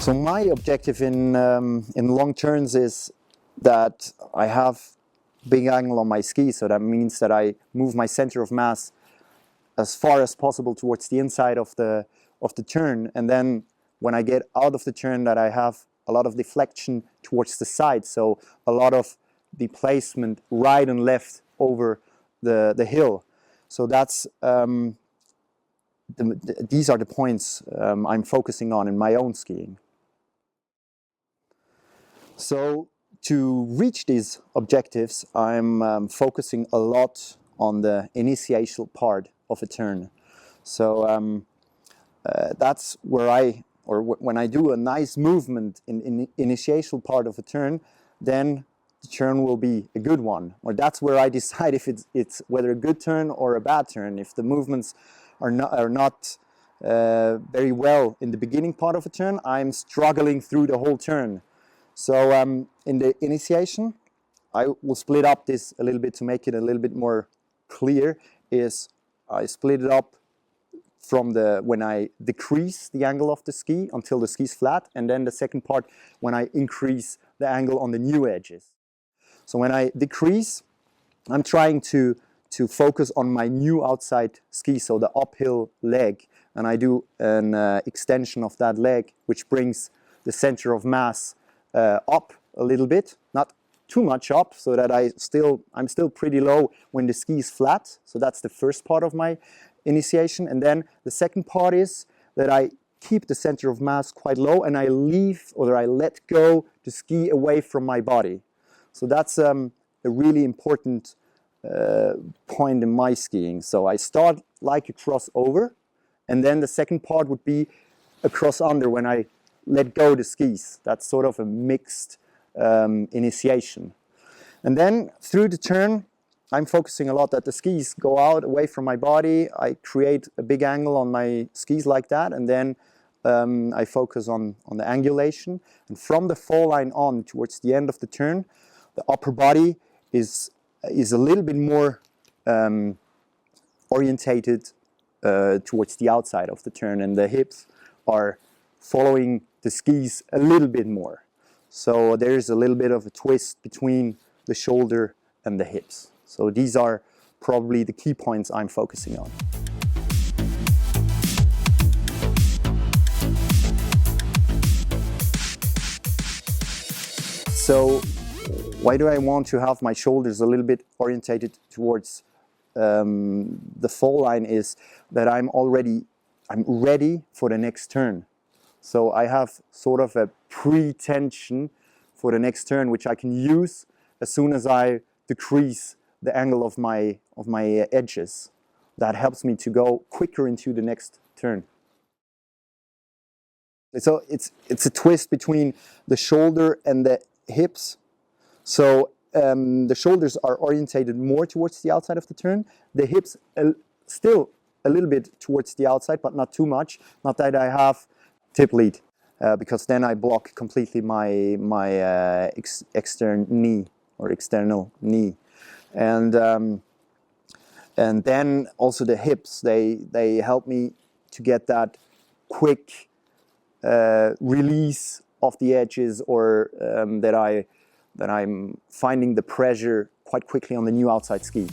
So my objective in long turns is that I have big angle on my ski, so that means that I move my center of mass as far as possible towards the inside of the turn, and then when I get out of the turn that I have a lot of deflection towards the side, so a lot of displacement right and left over the hill. So that's these are the points I'm focusing on in my own skiing. So to reach these objectives, I'm focusing a lot on the initial part of a turn. So that's where when I do a nice movement in initial part of a turn, then the turn will be a good one. Or that's where I decide if it's whether a good turn or a bad turn. If the movements are not very well in the beginning part of a turn, I'm struggling through the whole turn. So in the initiation, I will split up this a little bit to make it a little bit more clear. I split it up from when I decrease the angle of the ski until the ski is flat, and then the second part when I increase the angle on the new edges. So when I decrease, I'm trying to focus on my new outside ski, so the uphill leg, and I do an extension of that leg, which brings the center of mass up a little bit, not too much up, so that I'm still pretty low when the ski is flat. So that's the first part of my initiation. And then the second part is that I keep the center of mass quite low and I let go the ski away from my body. So that's a really important point in my skiing. So I start like a crossover, and then the second part would be a cross under when I let go the skis. That's sort of a mixed initiation. And then through the turn, I'm focusing a lot that the skis go out away from my body. I create a big angle on my skis like that, and then I focus on the angulation. And from the fall line on towards the end of the turn, the upper body is a little bit more orientated towards the outside of the turn, and the hips are following the skis a little bit more. So there's a little bit of a twist between the shoulder and the hips. So these are probably the key points I'm focusing on. So why do I want to have my shoulders a little bit orientated towards the fall line is that I'm ready for the next turn. So I have sort of a pre-tension for the next turn, which I can use as soon as I decrease the angle of my edges. That helps me to go quicker into the next turn. So it's a twist between the shoulder and the hips. So the shoulders are orientated more towards the outside of the turn. The hips still a little bit towards the outside, but not too much. Not that I have tip lead, because then I block completely my external knee, and then also the hips. They help me to get that quick release of the edges, or that I'm finding the pressure quite quickly on the new outside ski.